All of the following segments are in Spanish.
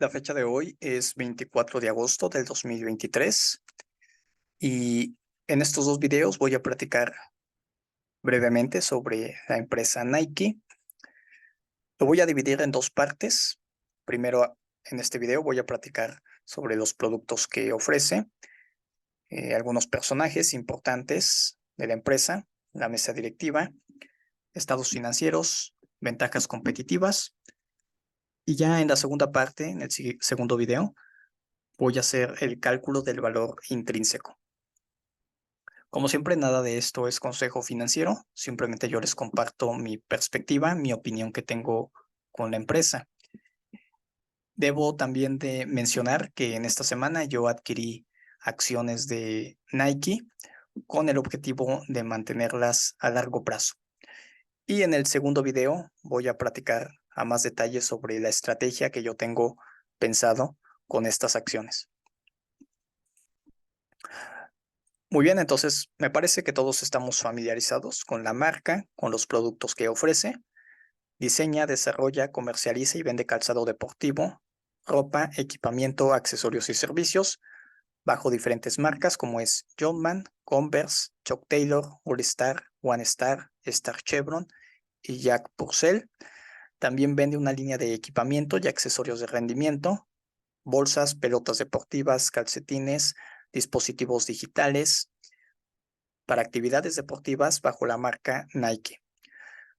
La fecha de hoy es 24 de agosto del 2023 y en estos dos videos voy a platicar brevemente sobre la empresa Nike. Lo voy a dividir en dos partes. Primero, en este video voy a platicar sobre los productos que ofrece, algunos personajes importantes de la empresa, la mesa directiva, estados financieros, ventajas competitivas. Y ya en la segunda parte, en el segundo video, voy a hacer el cálculo del valor intrínseco. Como siempre, nada de esto es consejo financiero, simplemente yo les comparto mi perspectiva, mi opinión que tengo con la empresa. Debo también de mencionar que en esta semana yo adquirí acciones de Nike con el objetivo de mantenerlas a largo plazo. Y en el segundo video voy a platicar a más detalle sobre la estrategia que yo tengo pensado con estas acciones. Muy bien, entonces me parece que todos estamos familiarizados con la marca, con los productos que ofrece. Diseña, desarrolla, comercializa y vende calzado deportivo, ropa, equipamiento, accesorios y servicios bajo diferentes marcas como es Jumpman, Converse, Chuck Taylor, All Star, One Star, Star Chevron y Jack Purcell. También vende una línea de equipamiento y accesorios de rendimiento, bolsas, pelotas deportivas, calcetines, dispositivos digitales para actividades deportivas bajo la marca Nike.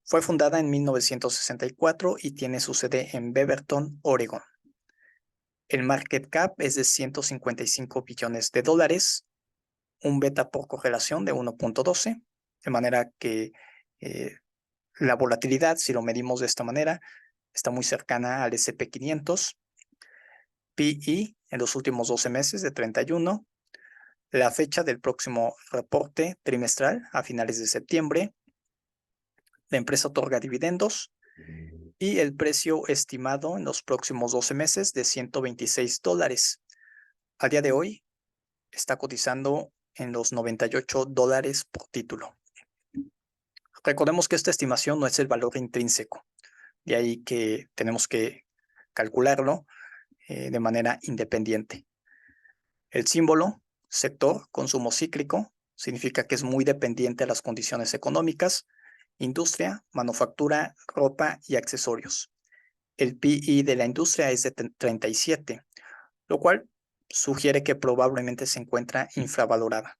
Fue fundada en 1964 y tiene su sede en Beaverton, Oregon. El market cap es de 155 billones de dólares, un beta por correlación de 1.12, de manera que la volatilidad, si lo medimos de esta manera, está muy cercana al S&P 500. PE en los últimos 12 meses de 31. La fecha del próximo reporte trimestral a finales de septiembre. La empresa otorga dividendos y el precio estimado en los próximos 12 meses de $126. A día de hoy está cotizando en los $98 por título. Recordemos que esta estimación no es el valor intrínseco, de ahí que tenemos que calcularlo de manera independiente. El símbolo, sector, consumo cíclico, significa que es muy dependiente a las condiciones económicas, industria, manufactura, ropa y accesorios. El PI de la industria es de 37, lo cual sugiere que probablemente se encuentra infravalorada.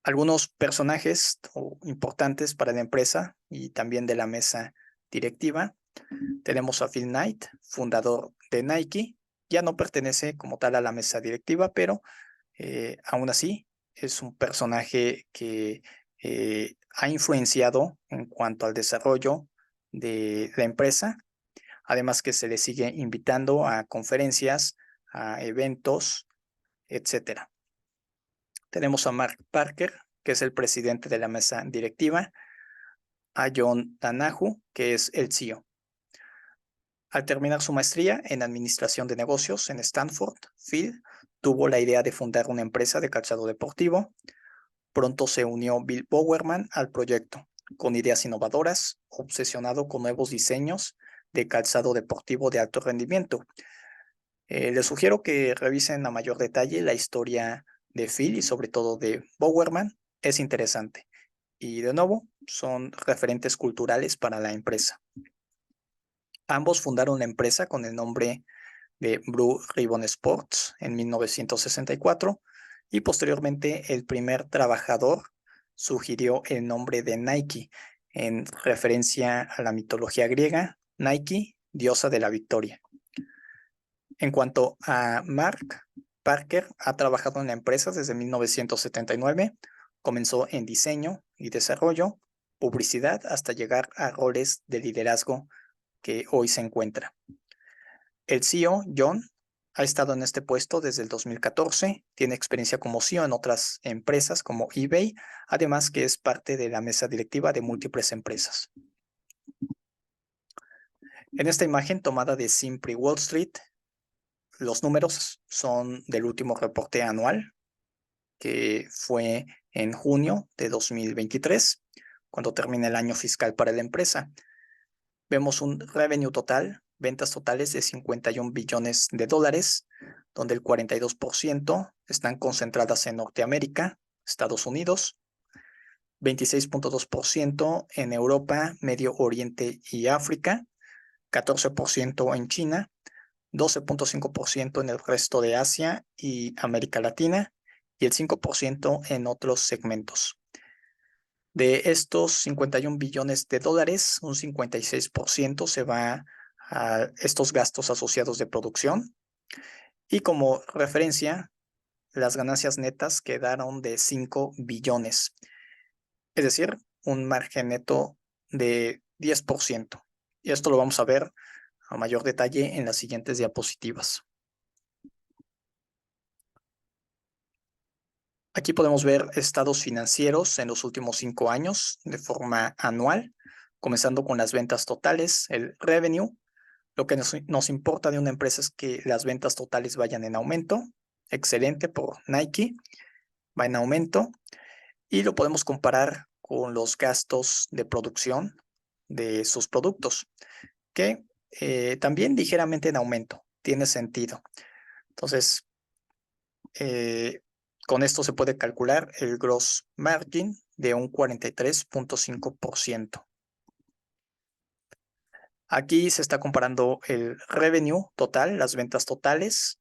Algunos personajes importantes para la empresa y también de la mesa directiva. Tenemos a Phil Knight, fundador de Nike. Ya no pertenece como tal a la mesa directiva, pero aún así es un personaje que ha influenciado en cuanto al desarrollo de la empresa. Además que se le sigue invitando a conferencias, a eventos, etcétera. Tenemos a Mark Parker, que es el presidente de la mesa directiva, a John Danahu, que es el CEO. Al terminar su maestría en Administración de Negocios en Stanford, Phil tuvo la idea de fundar una empresa de calzado deportivo. Pronto se unió Bill Bowerman al proyecto, con ideas innovadoras, obsesionado con nuevos diseños de calzado deportivo de alto rendimiento. Les sugiero que revisen a mayor detalle la historia de Phil y sobre todo de Bowerman. Es interesante. Y de nuevo, son referentes culturales para la empresa. Ambos fundaron la empresa con el nombre de Blue Ribbon Sports en 1964 y posteriormente el primer trabajador sugirió el nombre de Nike en referencia a la mitología griega, Nike, diosa de la victoria. En cuanto a Mark Parker, ha trabajado en la empresa desde 1979, comenzó en diseño y desarrollo, publicidad, hasta llegar a roles de liderazgo que hoy se encuentra. El CEO, John, ha estado en este puesto desde el 2014, tiene experiencia como CEO en otras empresas como eBay, además que es parte de la mesa directiva de múltiples empresas. En esta imagen tomada de Simply Wall Street, los números son del último reporte anual, que fue en junio de 2023, cuando termina el año fiscal para la empresa. Vemos un revenue total ventas totales de 51 billones de dólares, donde el 42% están concentradas en Norteamérica, Estados Unidos, 26.2% en Europa, Medio Oriente y África, 14% en China, 12.5% en el resto de Asia y América Latina y el 5% en otros segmentos. De estos 51 billones de dólares, un 56% se va a estos gastos asociados de producción. Y como referencia, las ganancias netas quedaron de 5 billones, es decir, un margen neto de 10%. Y esto lo vamos a ver a mayor detalle en las siguientes diapositivas. Aquí podemos ver estados financieros en los últimos 5 años de forma anual, comenzando con las ventas totales, el revenue. Lo que nos importa de una empresa es que las ventas totales vayan en aumento. Excelente por Nike, va en aumento. Y lo podemos comparar con los gastos de producción de sus productos, que también ligeramente en aumento. Tiene sentido. Entonces, con esto se puede calcular el gross margin de un 43.5%. Aquí se está comparando el revenue total, las ventas totales,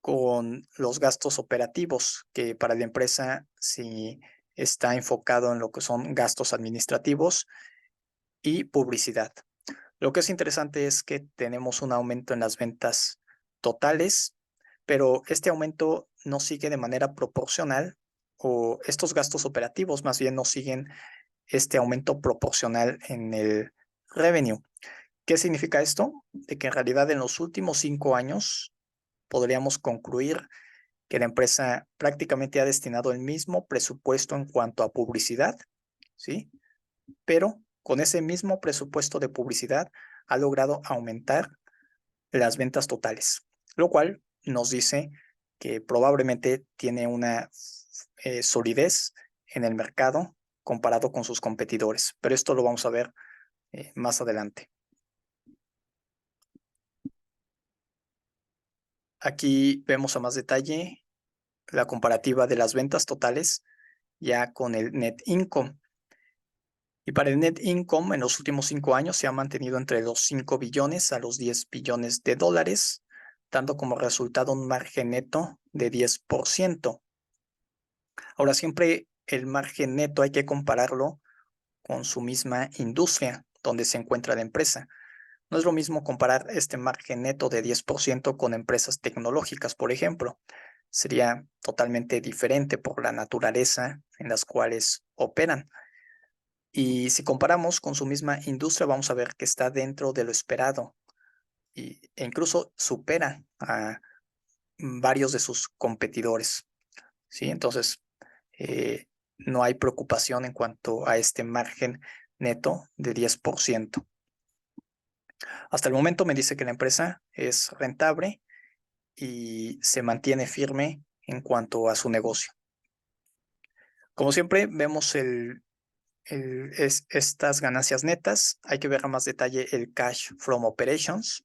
con los gastos operativos, que para la empresa sí está enfocado en lo que son gastos administrativos y publicidad. Lo que es interesante es que tenemos un aumento en las ventas totales, pero este aumento no sigue de manera proporcional, o estos gastos operativos más bien no siguen este aumento proporcional en el revenue. ¿Qué significa esto? De que en realidad en los últimos 5 años podríamos concluir que la empresa prácticamente ha destinado el mismo presupuesto en cuanto a publicidad, ¿sí? Pero con ese mismo presupuesto de publicidad ha logrado aumentar las ventas totales, lo cual nos dice que probablemente tiene una solidez en el mercado comparado con sus competidores, pero esto lo vamos a ver más adelante. Aquí vemos a más detalle la comparativa de las ventas totales ya con el net income. Y para el net income en los últimos 5 años se ha mantenido entre los 5 billones a los 10 billones de dólares, dando como resultado un margen neto de 10%. Ahora, siempre el margen neto hay que compararlo con su misma industria donde se encuentra la empresa. No es lo mismo comparar este margen neto de 10% con empresas tecnológicas, por ejemplo. Sería totalmente diferente por la naturaleza en las cuales operan. Y si comparamos con su misma industria, vamos a ver que está dentro de lo esperado e incluso supera a varios de sus competidores, ¿sí? Entonces, no hay preocupación en cuanto a este margen neto de 10%. Hasta el momento me dice que la empresa es rentable y se mantiene firme en cuanto a su negocio. Como siempre, vemos estas ganancias netas. Hay que ver a más detalle el cash from operations,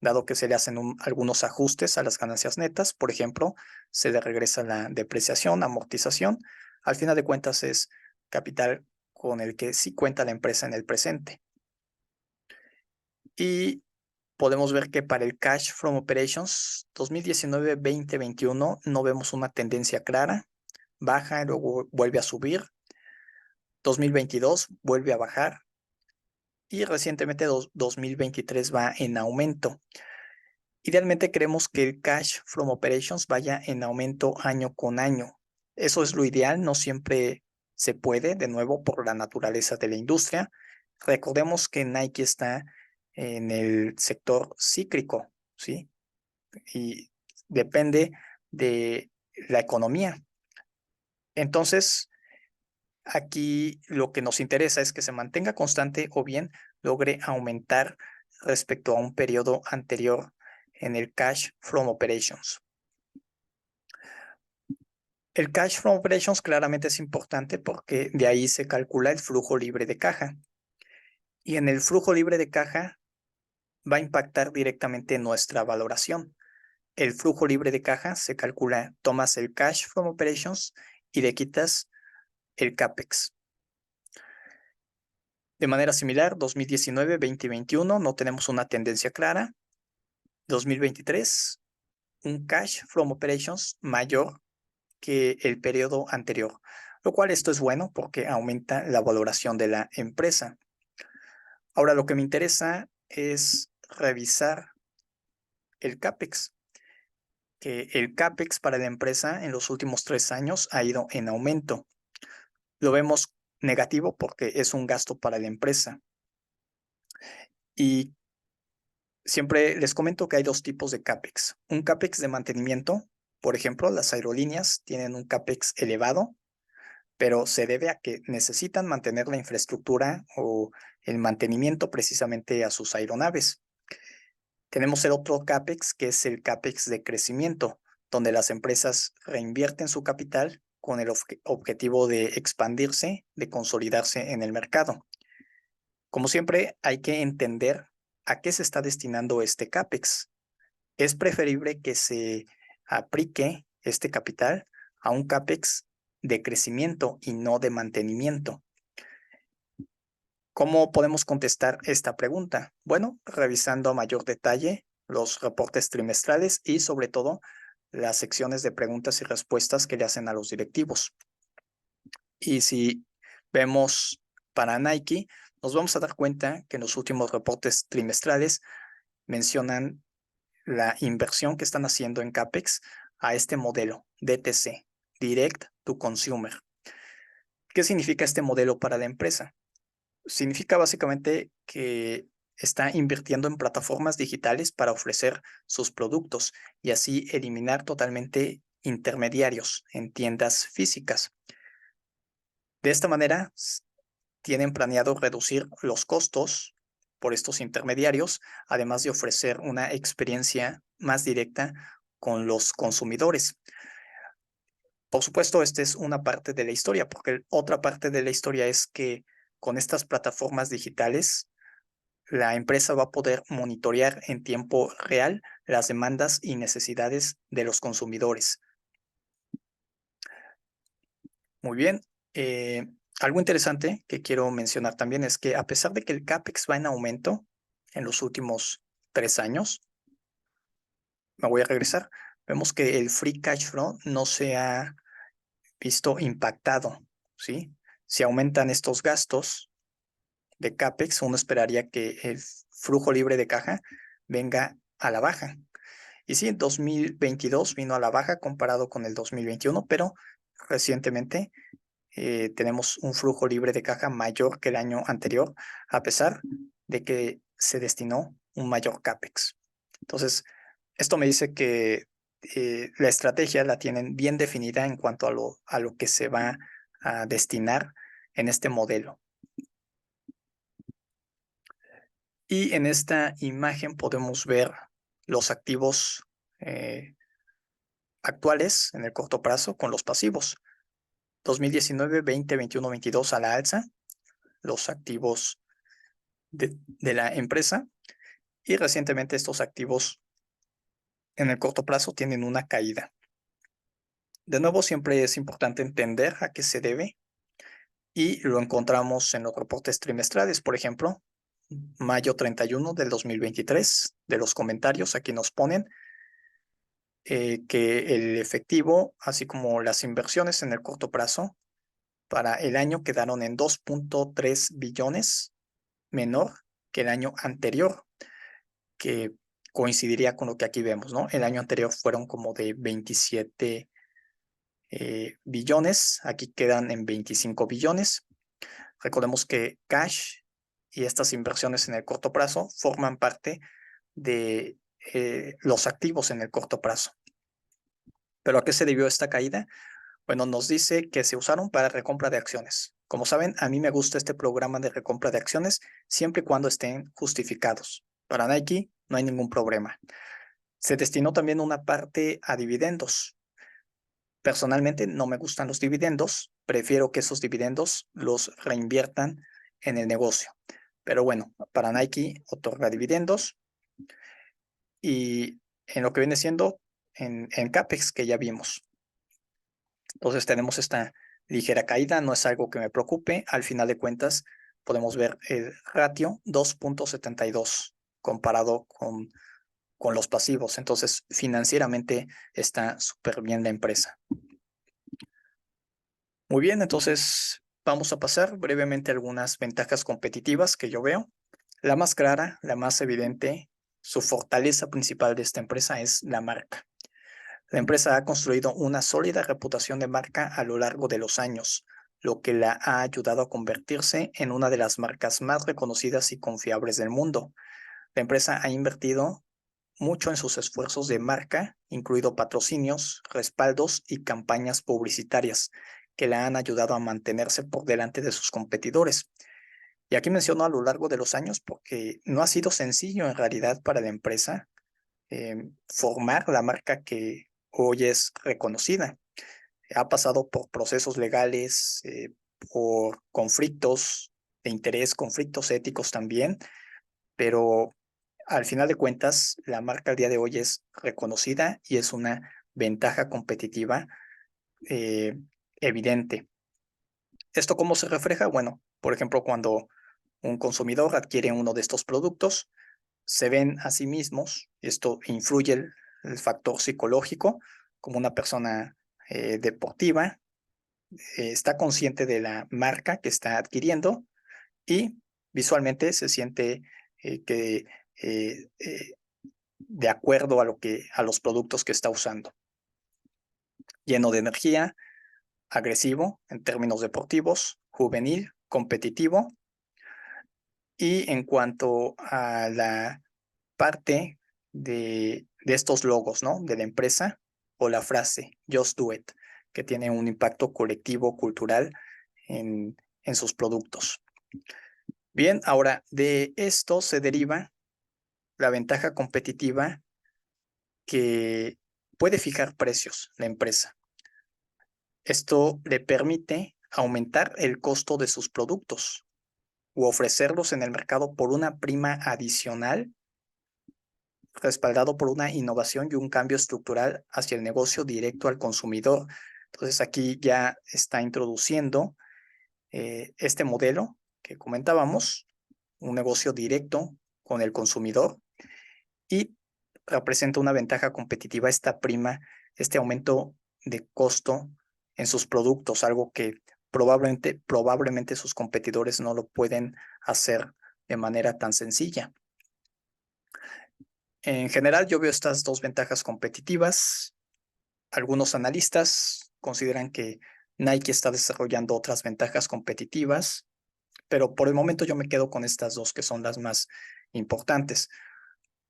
dado que se le hacen algunos ajustes a las ganancias netas. Por ejemplo, se le regresa la depreciación, amortización. Al final de cuentas es capital con el que sí cuenta la empresa en el presente. Y podemos ver que para el cash from operations 2019-2021 no vemos una tendencia clara. Baja y luego vuelve a subir. 2022 vuelve a bajar. Y recientemente 2023 va en aumento. Idealmente queremos que el cash from operations vaya en aumento año con año. Eso es lo ideal, no siempre se puede, de nuevo, por la naturaleza de la industria. Recordemos que Nike está en el sector cíclico, ¿sí? Y depende de la economía. Entonces, aquí lo que nos interesa es que se mantenga constante o bien logre aumentar respecto a un periodo anterior en el cash from operations. El cash from operations claramente es importante porque de ahí se calcula el flujo libre de caja. Y en el flujo libre de caja va a impactar directamente nuestra valoración. El flujo libre de caja se calcula, tomas el cash from operations y le quitas el CAPEX. De manera similar, 2019, 2021 no tenemos una tendencia clara. 2023, un cash from operations mayor que el periodo anterior, lo cual esto es bueno porque aumenta la valoración de la empresa. Ahora lo que me interesa es revisar el CAPEX, que el CAPEX para la empresa en los últimos 3 años ha ido en aumento. Lo vemos negativo porque es un gasto para la empresa. Y siempre les comento que hay 2 tipos de CAPEX. Un CAPEX de mantenimiento, por ejemplo, las aerolíneas tienen un CAPEX elevado, pero se debe a que necesitan mantener la infraestructura o el mantenimiento precisamente a sus aeronaves. Tenemos el otro CAPEX, que es el CAPEX de crecimiento, donde las empresas reinvierten su capital con el objetivo de expandirse, de consolidarse en el mercado. Como siempre, hay que entender a qué se está destinando este CAPEX. Es preferible que se aplique este capital a un CAPEX de crecimiento y no de mantenimiento. ¿Cómo podemos contestar esta pregunta? Bueno, revisando a mayor detalle los reportes trimestrales y sobre todo las secciones de preguntas y respuestas que le hacen a los directivos. Y si vemos para Nike, nos vamos a dar cuenta que en los últimos reportes trimestrales mencionan la inversión que están haciendo en CAPEX a este modelo DTC, Direct to Consumer. ¿Qué significa este modelo para la empresa? Significa básicamente que está invirtiendo en plataformas digitales para ofrecer sus productos y así eliminar totalmente intermediarios en tiendas físicas. De esta manera, tienen planeado reducir los costos por estos intermediarios, además de ofrecer una experiencia más directa con los consumidores. Por supuesto, esta es una parte de la historia, porque otra parte de la historia es que con estas plataformas digitales, la empresa va a poder monitorear en tiempo real las demandas y necesidades de los consumidores. Muy bien. Algo interesante que quiero mencionar también es que a pesar de que el CAPEX va en aumento en los últimos 3 años, me voy a regresar, vemos que el free cash flow no se ha visto impactado, ¿sí? Si aumentan estos gastos de CAPEX, uno esperaría que el flujo libre de caja venga a la baja. Y sí, 2022 vino a la baja comparado con el 2021, pero recientemente tenemos un flujo libre de caja mayor que el año anterior, a pesar de que se destinó un mayor CAPEX. Entonces, esto me dice que la estrategia la tienen bien definida en cuanto a lo que se va a destinar en este modelo. Y en esta imagen podemos ver los activos actuales en el corto plazo con los pasivos. 2019, 20, 21, 22 a la alza, los activos de la empresa, y recientemente estos activos en el corto plazo tienen una caída. De nuevo, siempre es importante entender a qué se debe y lo encontramos en los reportes trimestrales, por ejemplo, mayo 31 del 2023, de los comentarios aquí nos ponen que el efectivo, así como las inversiones en el corto plazo, para el año quedaron en 2.3 billones, menor que el año anterior, que coincidiría con lo que aquí vemos, ¿no? El año anterior fueron como de 27 billones, aquí quedan en 25 billones. Recordemos que cash y estas inversiones en el corto plazo forman parte de los activos en el corto plazo. ¿Pero a qué se debió esta caída? Bueno, nos dice que se usaron para recompra de acciones. Como saben, a mí me gusta este programa de recompra de acciones siempre y cuando estén justificados. Para Nike no hay ningún problema. Se destinó también una parte a dividendos. Personalmente no me gustan los dividendos, prefiero que esos dividendos los reinviertan en el negocio. Pero bueno, para Nike otorga dividendos y en lo que viene siendo en CAPEX que ya vimos. Entonces tenemos esta ligera caída, no es algo que me preocupe. Al final de cuentas, podemos ver el ratio 2.72 comparado con los pasivos. Entonces, financieramente está súper bien la empresa. Muy bien, entonces vamos a pasar brevemente a algunas ventajas competitivas que yo veo. La más clara, la más evidente, su fortaleza principal de esta empresa es la marca. La empresa ha construido una sólida reputación de marca a lo largo de los años, lo que la ha ayudado a convertirse en una de las marcas más reconocidas y confiables del mundo. La empresa ha invertido mucho en sus esfuerzos de marca, incluido patrocinios, respaldos y campañas publicitarias, que la han ayudado a mantenerse por delante de sus competidores. Y aquí menciono a lo largo de los años porque no ha sido sencillo en realidad para la empresa formar la marca que hoy es reconocida. Ha pasado por procesos legales, por conflictos de interés, conflictos éticos también, pero al final de cuentas, la marca al día de hoy es reconocida y es una ventaja competitiva eh, evidente. ¿Esto cómo se refleja? Bueno, por ejemplo, cuando un consumidor adquiere uno de estos productos, se ven a sí mismos, esto influye el factor psicológico, como una persona deportiva, está consciente de la marca que está adquiriendo y visualmente se siente que de acuerdo a a los productos que está usando. Lleno de energía, agresivo en términos deportivos, juvenil, competitivo. Y en cuanto a la parte de estos logos, ¿no? De la empresa o la frase Just Do It, que tiene un impacto colectivo, cultural en sus productos. Bien, ahora de esto se deriva la ventaja competitiva que puede fijar precios la empresa. Esto le permite aumentar el costo de sus productos u ofrecerlos en el mercado por una prima adicional, respaldado por una innovación y un cambio estructural hacia el negocio directo al consumidor. Entonces aquí ya está introduciendo este modelo que comentábamos, un negocio directo con el consumidor y representa una ventaja competitiva esta prima, este aumento de costo en sus productos, algo que probablemente sus competidores no lo pueden hacer de manera tan sencilla. En general, yo veo estas dos ventajas competitivas. Algunos analistas consideran que Nike está desarrollando otras ventajas competitivas, pero por el momento yo me quedo con estas dos que son las más importantes.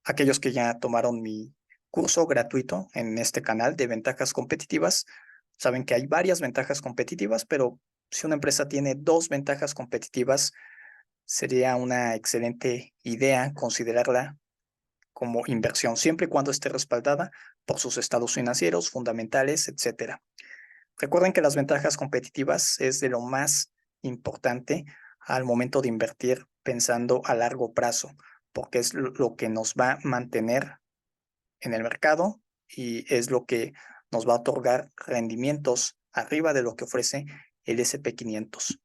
Aquellos que ya tomaron mi curso gratuito en este canal de ventajas competitivas saben que hay varias ventajas competitivas, pero si una empresa tiene dos ventajas competitivas, sería una excelente idea considerarla como inversión, siempre y cuando esté respaldada por sus estados financieros, fundamentales, etcétera. Recuerden que las ventajas competitivas es de lo más importante al momento de invertir pensando a largo plazo, porque es lo que nos va a mantener en el mercado y es lo que nos va a otorgar rendimientos arriba de lo que ofrece el SP500.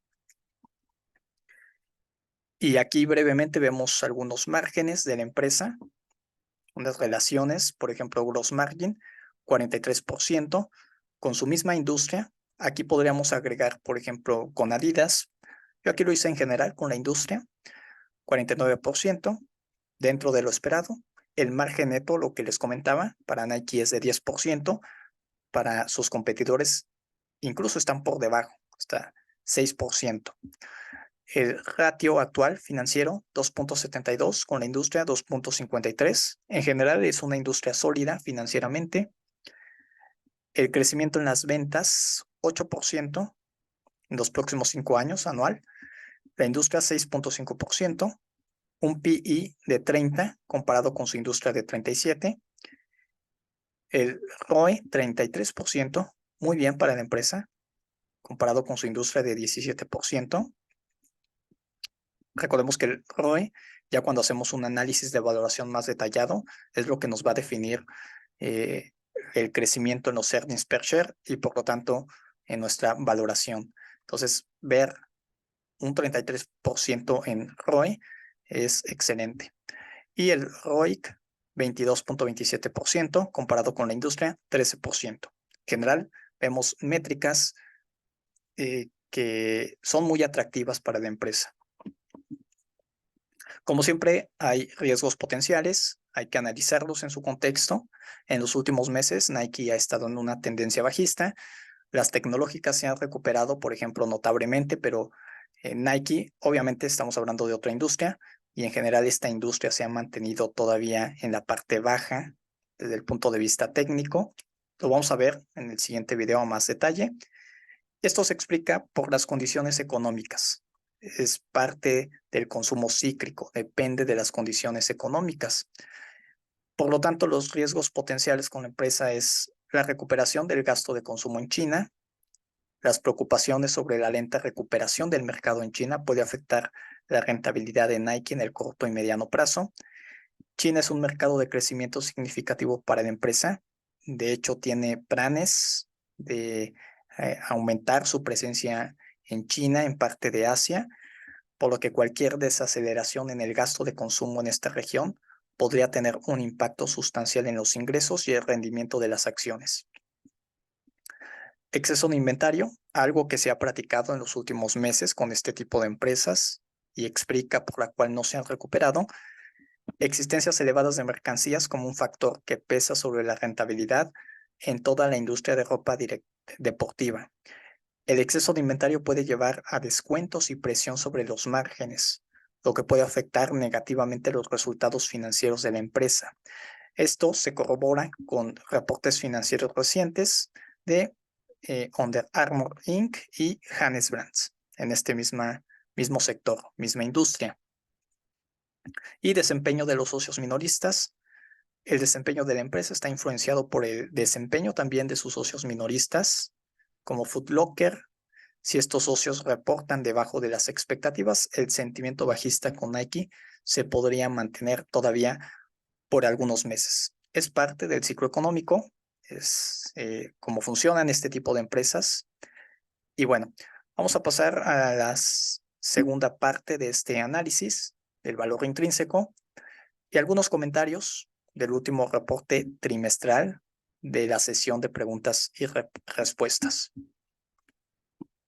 Y aquí brevemente vemos algunos márgenes de la empresa, unas relaciones, por ejemplo, gross margin, 43%, con su misma industria. Aquí podríamos agregar, por ejemplo, con Adidas. Yo aquí lo hice en general con la industria, 49%, dentro de lo esperado. El margen neto, lo que les comentaba, para Nike es de 10%, para sus competidores incluso están por debajo, hasta 6%. El ratio actual financiero, 2.72, con la industria 2.53. En general es una industria sólida financieramente. El crecimiento en las ventas, 8% en los próximos 5 años anual. La industria 6.5%. Un PI de 30 comparado con su industria de 37. El ROE, 33%, muy bien para la empresa, comparado con su industria de 17%. recordemos que el ROE, ya cuando hacemos un análisis de valoración más detallado, es lo que nos va a definir el crecimiento en los earnings per share y por lo tanto en nuestra valoración. Entonces, ver un 33% en ROE es excelente. Y el ROIC, 22.27%, comparado con la industria, 13%. En general, vemos métricas que son muy atractivas para la empresa. Como siempre, hay riesgos potenciales, hay que analizarlos en su contexto. En los últimos meses, Nike ha estado en una tendencia bajista. Las tecnológicas se han recuperado, por ejemplo, notablemente, pero Nike, obviamente estamos hablando de otra industria y en general esta industria se ha mantenido todavía en la parte baja desde el punto de vista técnico. Lo vamos a ver en el siguiente video a más detalle. Esto se explica por las condiciones económicas. Es parte del consumo cíclico, depende de las condiciones económicas. Por lo tanto, los riesgos potenciales con la empresa es la recuperación del gasto de consumo en China. Las preocupaciones sobre la lenta recuperación del mercado en China puede afectar la rentabilidad de Nike en el corto y mediano plazo. China es un mercado de crecimiento significativo para la empresa. De hecho, tiene planes de aumentar su presencia en China, en parte de Asia, por lo que cualquier desaceleración en el gasto de consumo en esta región podría tener un impacto sustancial en los ingresos y el rendimiento de las acciones. Exceso de inventario, algo que se ha practicado en los últimos meses con este tipo de empresas y explica por la cual no se han recuperado. Existencias elevadas de mercancías como un factor que pesa sobre la rentabilidad en toda la industria de ropa deportiva. El exceso de inventario puede llevar a descuentos y presión sobre los márgenes, lo que puede afectar negativamente los resultados financieros de la empresa. Esto se corrobora con reportes financieros recientes de Under Armour Inc. y Hanes Brands en este mismo sector, misma industria. Y desempeño de los socios minoristas. El desempeño de la empresa está influenciado por el desempeño también de sus socios minoristas, como Foot Locker. Si estos socios reportan debajo de las expectativas, el sentimiento bajista con Nike se podría mantener todavía por algunos meses. Es parte del ciclo económico, es cómo funcionan este tipo de empresas. Y bueno, vamos a pasar a la segunda parte de este análisis del valor intrínseco y algunos comentarios del último reporte trimestral de la sesión de preguntas y respuestas.